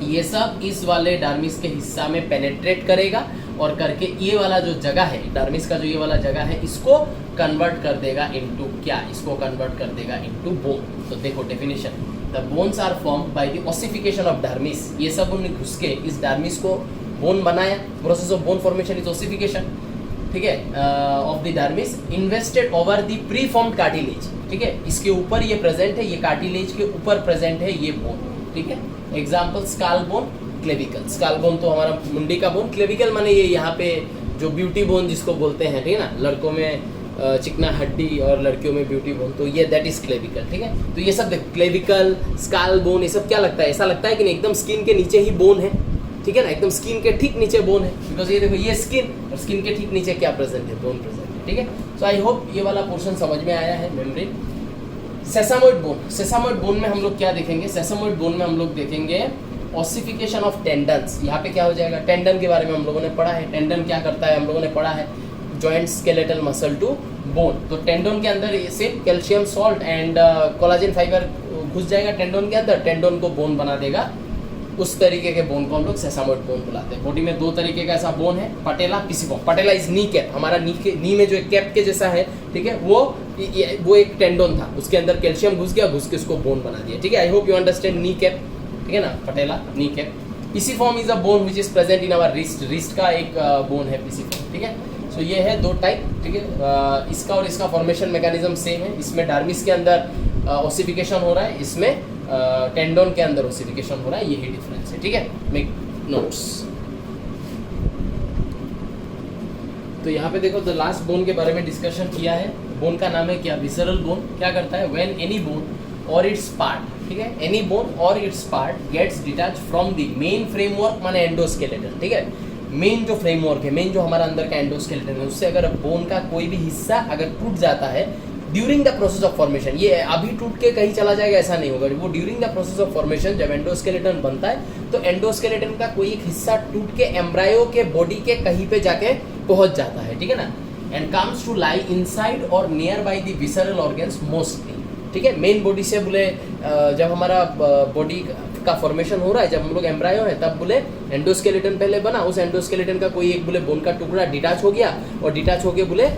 ये सब इस वाले डर्मिस के हिस्सा में पेनेट्रेट करेगा और करके ये वाला जो जगह है डर्मिस का, जो ये वाला जगह है, इसको कन्वर्ट कर देगा इनटू क्या, इसको कन्वर्ट कर देगा इनटू बोन। तो देखो definition, the bones are formed by the ossification of dermis. ये सब उन्हें घुस के इस डर्मिस को बोन बनाया। Process of bone formation is ossification, ठीक है, of the dermis invested over the pre formed cartilage, ठीक है। इसके ऊपर ये प्रेजेंट है, ये कार्टिलेज के ऊपर प्रेजेंट है ये बोन, ठीक है। Example scale bone, clavicle. Scale bone तो हमारा मुंडी का बोन, क्लेविकल माने ये यहाँ पे जो ब्यूटी बोन जिसको बोलते हैं, ठीक है ना, लड़कों में चिकना हड्डी और लड़कियों में ब्यूटी बोन, तो ये दैट इज क्लेविकल, ठीक है। तो ये सब क्लेविकल, स्काल बोन, ये सब क्या लगता है, ऐसा लगता है कि नहीं एकदम स्किन के नीचे ही बोन है, ठीक है ना, एकदम स्किन के ठीक नीचे बोन है, बिकॉज ये देखो ये स्किन और स्किन के ठीक नीचे क्या प्रेजेंट है, बोन प्रेजेंट है, ठीक है। सो आई होप ये वाला पोर्शन समझ में आया है। Membrane, sesamoid bone. Sesamoid bone में हम लोग क्या देखेंगे, सेसामोइड बोन में हम लोग देखेंगे ऑसिफिकेशन ऑफ टेंडन्स। यहाँ पे क्या हो जाएगा, टेंडन के बारे में हम लोगों ने पढ़ा है। टेंडन क्या करता है हम लोगों ने पढ़ा है, joint skeletal muscle to bone. तो टेंडन के अंदर से calcium salt and collagen fibre घुस जाएगा टेंडन के अंदर, टेंडन को बोन बना देगा। उस तरीके के बोन को हम लोग सेसामोइड बोन बुलाते हैं। बॉडी में दो तरीके का ऐसा बोन है, patella, pisiform. Patella is knee cap, हमारा नी में जो एक कैप के जैसा है, ठीक है, वो एक टेंडन था, उसके अंदर कैल्शियम घुस गया, घुस के उसको बोन बना दिया, ठीक है। I hope you understand knee cap, ठीक है ना, patella, knee cap. Pisiform is a bone which is present in our wrist. Wrist का एक बोन है पिसिफॉर्म, ठीक है। सो ये है दो टाइप, ठीक है। इसका और इसका फॉर्मेशन मैकेनिज्म सेम है। इसमें डार्मिस के अंदर ओसिफिकेशन हो रहा है, इसमें टेंडन के अंदर ओसिफिकेशन हो रहा है, यही डिफरेंस है, ठीक है। Make notes. तो यहाँ पे देखो द लास्ट बोन के बारे में डिस्कशन किया है। बोन का नाम है क्या, विसरल बोन। क्या करता है, व्हेन एनी बोन और इट्स पार्ट, ठीक है, एनी बोन और its part gets detach from the main framework माने एंडोस्केलेटन, ठीक है। मेन जो फ्रेमवर्क है, मेन जो हमारा अंदर का एंडोस्केलेटन है, उससे अगर बोन का कोई भी हिस्सा अगर टूट जाता है during the process of formation, ये अभी टूट के कहीं चला जाएगा ऐसा नहीं होगा, वो during the process of formation जब एंडोस्केलेटन बनता है तो एंडोस्केलेटन का कोई एक हिस्सा टूट के एम्ब्रायो के बॉडी के कहीं पे जाके पहुंच जाता है, ठीक है ना, and comes to lie inside और near by the visceral organs mostly, ठीक है। मेन बॉडी से बोले जब हमारा बॉडी का फॉर्मेशन हो रहा है, जब हम लोग एम्ब्रायो है तब बोले एंडोस्केलेटन पहले बना, उस एंडोस्केलेटन का कोई एक बोले बोन का टुकड़ा डिटैच हो गया और डिटैच होके बोले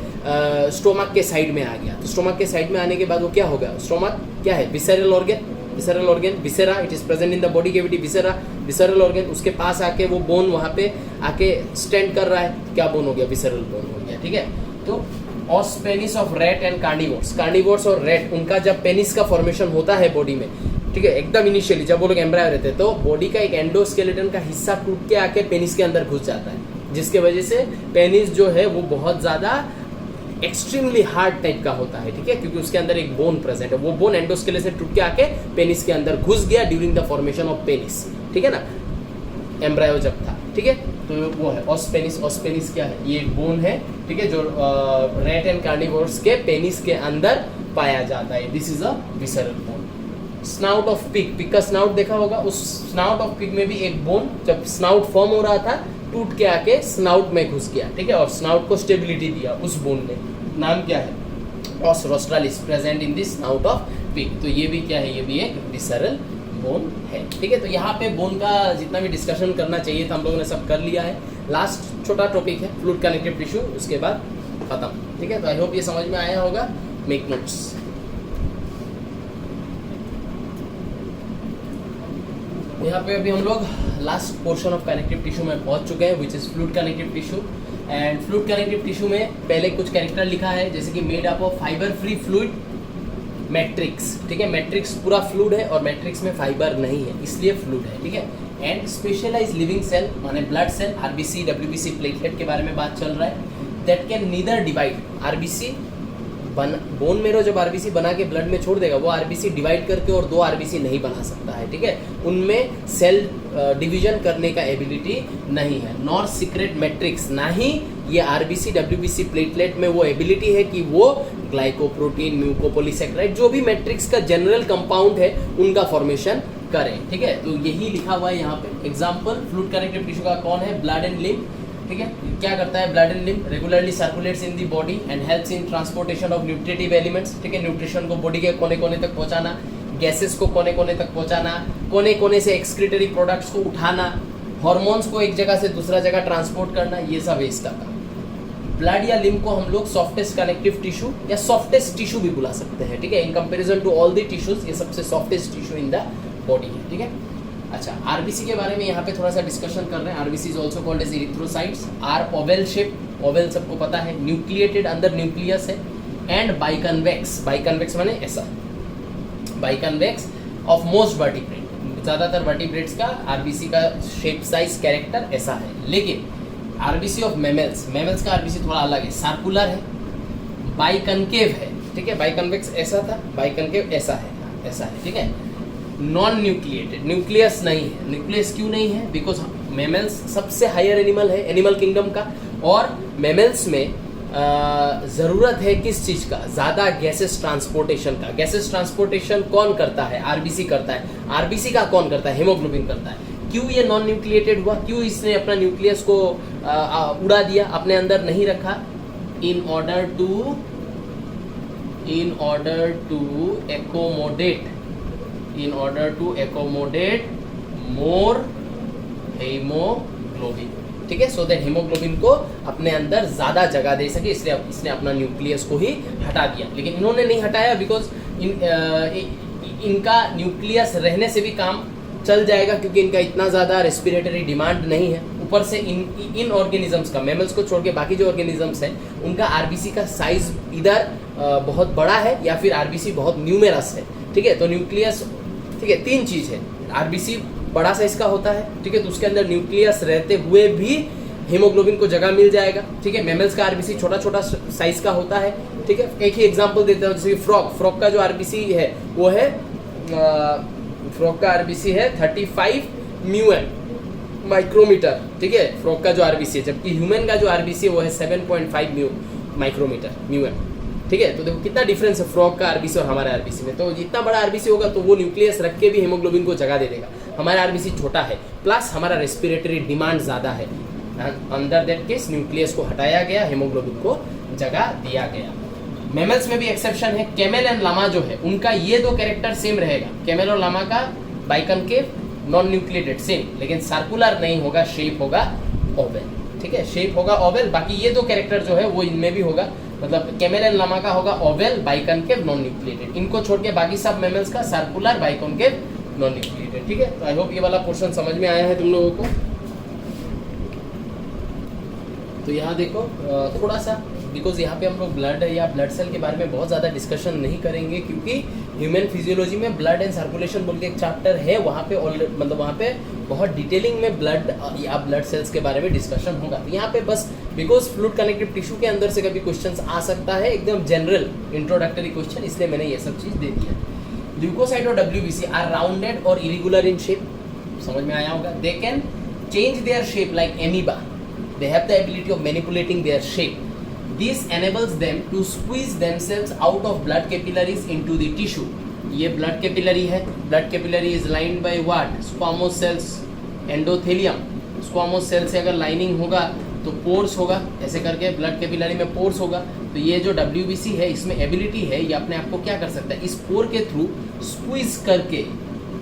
स्टोमक के साइड में आ गया। तो स्टोमक के साइड में आने के बाद वो क्या होगा, स्टोमक क्या है, visceral organ, visceral organ, viscera, it is present in the body cavity, viscera, visceral organ, उसके पास आके वो बोन वहाँ पे आके स्टैंड कर रहा है, क्या बोन हो गया, विसरल बोन हो गया, ठीक है। तो os penis of rat and carnivores, carnivores और रैट, उनका जब पेनिस का फॉर्मेशन होता है बॉडी में, ठीक है, एकदम इनिशियली जब वो लोग एम्ब्रायो रहते हैं, तो बॉडी का एक एंडोस्केलेटन का हिस्सा टूट के आके पेनिस के अंदर घुस जाता है, जिसके वजह से पेनिस जो है वो बहुत ज़्यादा एक्सट्रीमली हार्ड टाइप का होता है, ठीक है, क्योंकि उसके अंदर एक बोन प्रेजेंट है। वो बोन एंडोस्केलेटन से टूट के आके पेनिस के अंदर घुस गया during the formation of penis, ठीक है ना, एम्ब्रायो जब था, ठीक है। तो वो है ऑस्पेनिस। ऑस्पेनिस क्या है, ये एक बोन है, ठीक है, जो रैट एंड कार्निवोर्स के पेनिस के अंदर पाया जाता है। This is a visceral bone. Snout of pig, pig का स्नाउट देखा होगा, उस स्नाउट ऑफ पिग में भी एक बोन जब स्नाउट फॉर्म हो रहा था टूट के आके स्नाउट में घुस गया, ठीक है, और स्नाउट को स्टेबिलिटी दिया उस बोन ने। नाम क्या है, os rostralis, present in this snout of pig. तो ये भी क्या है, ये भी एक विसरल बोन है, ठीक है। तो यहाँ पे बोन का जितना भी डिस्कशन करना चाहिए था हम लोगों ने सब कर लिया है। लास्ट छोटा टॉपिक है फ्लूइड कनेक्टिव टिश्यू, उसके बाद खत्म, ठीक है। तो आई होप ये समझ में आया होगा। Make notes. यहाँ पे अभी हम लोग last portion of connective tissue में पहुँच चुके हैं, which is fluid connective tissue. And fluid connective tissue में पहले कुछ कैरेक्टर लिखा है, जैसे कि made up of fibre free fluid matrix, ठीक है। मैट्रिक्स पूरा फ्लूइड है और मैट्रिक्स में फाइबर नहीं है, इसलिए फ्लूइड है, ठीक है। एंड स्पेशलाइज लिविंग सेल माने blood cell, RBC, WBC, platelet के बारे में बात चल रहा है। That can neither divide, RBC bone marrow जब आरबीसी बना के ब्लड में छोड़ देगा, वो आरबीसी डिवाइड करके और दो आरबीसी नहीं बना सकता है, ठीक है। उनमें सेल डिवीजन करने का एबिलिटी नहीं है। नॉर सीक्रेट मैट्रिक्स, ना ही ये आरबीसी, डब्ल्यूबीसी, प्लेटलेट में वो एबिलिटी है कि वो ग्लाइकोप्रोटीन, म्यूकोपॉलीसैकेराइड, जो भी मैट्रिक्स का जनरल कंपाउंड है उनका फॉर्मेशन करें, ठीक है। तो यही लिखा हुआ है यहाँ पे। एग्जाम्पल फ्लूइड कनेक्टिव टिश्यू का कौन है, ब्लड एंड लिम्फ, ठीक है। क्या करता है blood and lymph, regularly circulates in the body and helps in transportation of nutritive elements, ठीक है, न्यूट्रिशन को बॉडी के कोने कोने तक पहुंचाना। गैसेस को कोने कोने तक पहुंचाना, कोने कोने से एक्सक्रीटरी प्रोडक्ट्स को उठाना, हार्मोन्स को एक जगह से दूसरा जगह ट्रांसपोर्ट करना, ये सब है इसका काम। ब्लड या लिम्ब को हम लोग सॉफ्टेस्ट कनेक्टिव टिश्यू या सॉफ्टेस्ट टिश्यू भी बुला सकते हैं, ठीक है। In comparison to all the tissues ये सबसे softest tissue in the body है, ठीक है। अच्छा, आरबीसी के बारे में यहाँ पे थोड़ा सा डिस्कशन कर रहे हैं। RBC is also called as erythrocytes, are oval shape, oval सबको पता है, न्यूक्लिएटेड, अंदर न्यूक्लियस है, एंड बाइकन्वेक्स, बाइकन्वेक्स माने ऐसा, बाइकन्वेक्स ऑफ मोस्ट वर्टिब्रेट, ज़्यादातर वर्टिब्रेट्स का आरबीसी का शेप साइज कैरेक्टर ऐसा है। लेकिन आरबीसी ऑफ मैमल्स, मैमल्स का आरबीसी थोड़ा अलग है, सर्कुलर है, बाइकनकेव है, ठीक है। बाइकन्वेक्स ऐसा था, बाइकनकेव ऐसा है, ऐसा है, ठीक है। नॉन न्यूक्लिएटेड, न्यूक्लियस नहीं है। न्यूक्लियस क्यों नहीं है? बिकॉज मैमल्स सबसे हायर एनिमल है एनिमल किंगडम का, और मैमल्स में ज़रूरत है किस चीज़ का? ज़्यादा गैसेस ट्रांसपोर्टेशन का। गैसेस ट्रांसपोर्टेशन कौन करता है? आरबीसी करता है। आरबीसी का कौन करता है? हीमोग्लोबिन करता है। क्यों ये नॉन न्यूक्लिएटेड हुआ? क्यों इसने अपना न्यूक्लियस को उड़ा दिया, अपने अंदर नहीं रखा? In order to accommodate more haemoglobin, ठीक है, सो दैट हीमोग्लोबिन को अपने अंदर ज़्यादा जगह दे सके, इसलिए इसने अपना न्यूक्लियस को ही हटा दिया। लेकिन इन्होंने नहीं हटाया बिकॉज इनका न्यूक्लियस रहने से भी काम चल जाएगा, क्योंकि इनका इतना ज़्यादा रेस्पिरेटरी डिमांड नहीं है। ऊपर से इन ऑर्गेनिजम्स का, मैमल्स को छोड़ के बाकी जो ऑर्गेनिजम्स हैं उनका आरबीसी का साइज इधर बहुत बड़ा है या फिर आरबीसी बहुत न्यूमेरस है, ठीक है। तो न्यूक्लियस, ठीक है, तीन चीज़ है। आरबीसी बड़ा साइज का होता है, ठीक है, तो उसके अंदर न्यूक्लियस रहते हुए भी हीमोग्लोबिन को जगह मिल जाएगा, ठीक है। मैमल्स का आरबीसी छोटा छोटा साइज का होता है, ठीक है। एक ही एग्जांपल देता हूँ, जैसे कि फ्रॉग का जो आरबीसी है वो है, फ्रॉग का आरबीसी है 35 म्यूएम माइक्रोमीटर, ठीक है, फ्रॉग का जो आरबीसी है, जबकि ह्यूमन का जो आरबीसी है वो है 7.5 माइक्रोमीटर म्यूएम, ठीक है। तो देखो कितना डिफरेंस है फ्रॉग का आरबीसी और हमारे आरबीसी में। तो जितना बड़ा आरबीसी होगा तो वो न्यूक्लियस रख के भी हीमोग्लोबिन को जगह दे देगा। हमारा आरबीसी छोटा है, प्लस हमारा रेस्पिरेटरी डिमांड ज़्यादा है। अंडर दैट केस न्यूक्लियस को हटाया गया, हीमोग्लोबिन को जगह दिया गया। मैमल्स में भी एक्सेप्शन है। कैमल एंड लामा जो है उनका ये दो कैरेक्टर सेम रहेगा। कैमल और लामा का बाइकनकेव, नॉन न्यूक्लिएटेड सेम, लेकिन सर्कुलर नहीं होगा, शेप होगा ओवल, ठीक है, शेप होगा ओवल। बाकी ये दो कैरेक्टर जो है वो इनमें भी होगा, मतलब कैमल एंड लामा का होगा ओवल, बाइकनकेव, नॉन न्यूक्लिएटेड। इनको छोड़ के बाकी सब मैमल्स का सर्कुलर, बाइकनकेव, नॉन न्यूक्लिएटेड, ठीक है। तो आई होप ये वाला पोर्शन समझ में आया है तुम लोगों को। तो यहाँ देखो थोड़ा सा, बिकॉज यहाँ पे हम लोग ब्लड या ब्लड सेल के बारे में बहुत ज़्यादा डिस्कशन नहीं करेंगे, क्योंकि ह्यूमन फिजियोलॉजी में ब्लड एंड सर्कुलेशन बोल के एक चैप्टर है, वहाँ पे मतलब वहाँ पे बहुत डिटेलिंग में ब्लड या ब्लड सेल्स के बारे में डिस्कशन होगा। तो यहाँ पे बस बिकॉज फ्लूइड कनेक्टिव टिश्यू के अंदर से कभी क्वेश्चन आ सकता है, एकदम जनरल इंट्रोडक्टरी क्वेश्चन, इसलिए मैंने ये सब चीज़ दे दिया। ल्यूकोसाइट और WBC आर राउंडेड और इरेगुलर इन शेप, समझ में आया होगा। They can change their shape like amoeba, they have the ability of manipulating their shape. This enables them to squeeze themselves out of blood capillaries into the tissue. ये blood capillary है, blood capillary is lined by what? Squamous cells, endothelium. Squamous cell से अगर lining होगा तो pores होगा, ऐसे करके blood capillary में pores होगा। तो ये जो WBC है इसमें ability है, ये अपने आप को क्या कर सकता है, इस pore के थ्रू squeeze करके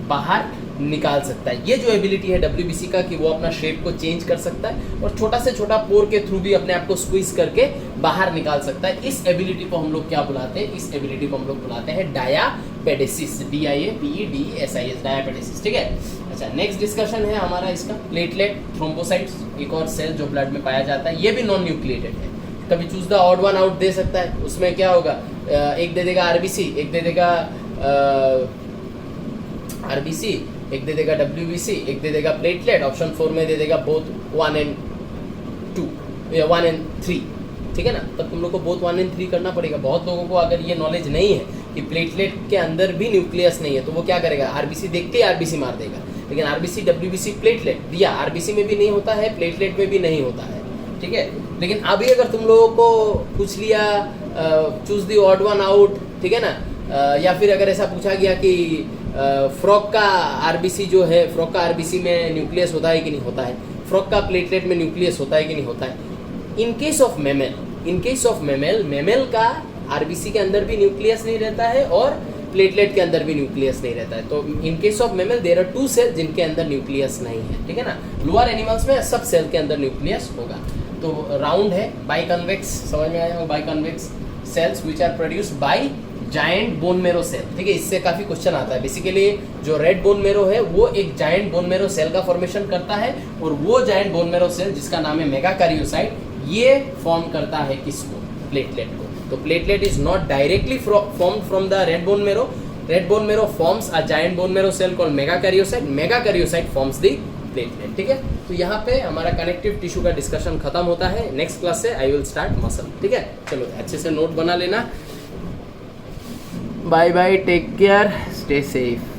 बाहर निकाल सकता है। ये जो एबिलिटी है WBC का कि वो अपना शेप को चेंज कर सकता है और छोटा से छोटा पोर के थ्रू भी अपने आप को स्क्वीज करके बाहर निकाल सकता है। इस एबिलिटी को हम लोग क्या बुलाते हैं? इस एबिलिटी को हम लोग बुलाते हैं डायापेडेसिस, DIAPEDSIS, डायापेडेसिस, ठीक है। अच्छा, नेक्स्ट डिस्कशन है हमारा इसका प्लेटलेट थ्रोम्बोसाइट्स, एक और सेल जो ब्लड में पाया जाता है, ये भी नॉन न्यूक्लिएटेड है। कभी choose the odd one out दे सकता है, उसमें क्या होगा, एक दे देगा RBC, एक दे देगा RBC, एक दे देगा WBC, एक दे देगा प्लेटलेट। ऑप्शन 4 में दे देगा बोथ 1 and 2 या 1 and 3, ठीक है ना। तब तुम लोग को बोथ 1 and 3 करना पड़ेगा। बहुत लोगों को अगर ये नॉलेज नहीं है कि प्लेटलेट के अंदर भी न्यूक्लियस नहीं है, तो वो क्या करेगा, RBC देख के RBC मार देगा। लेकिन RBC WBC प्लेटलेट दिया, RBC में भी नहीं होता है, प्लेटलेट में भी नहीं होता है, ठीक है। लेकिन अभी अगर तुम लोगों को पूछ लिया choose the odd one out, ठीक है ना, या फिर अगर ऐसा पूछा गया कि फ्रॉग का RBC जो है, फ्रॉग का RBC में न्यूक्लियस होता है कि नहीं होता है, फ्रॉग का प्लेटलेट में न्यूक्लियस होता है कि नहीं होता है। इन केस ऑफ मैमल, मैमल का RBC के अंदर भी न्यूक्लियस नहीं रहता है और प्लेटलेट के अंदर भी न्यूक्लियस नहीं रहता है। तो in case of mammal there are 2 cell जिनके अंदर न्यूक्लियस नहीं है, ठीक है ना। लोअर एनिमल्स में सब सेल के अंदर न्यूक्लियस होगा। तो राउंड है, बाइकन्वेक्स, समझ में आया होगा, biconvex cells which are produced by giant bone marrow cell, ठीक है। इससे काफ़ी क्वेश्चन आता है। बेसिकली जो रेड बोन मेरो है वो एक जायंट बोन मेरो सेल का फॉर्मेशन करता है, और वो जायंट बोन मेरो सेल जिसका नाम है मेगाकारियोसाइट, ये फॉर्म करता है किसको, प्लेटलेट को। तो platelet is not directly formed from the red bone marrow. Red bone marrow forms a giant bone marrow cell called megakaryocyte, megakaryocyte forms the platelet, ठीक है। तो यहाँ पे हमारा कनेक्टिव टिश्यू का डिस्कशन खत्म होता है। नेक्स्ट क्लास से आई विल स्टार्ट मसल, ठीक है। चलो अच्छे से नोट बना लेना। Bye bye, take care, stay safe.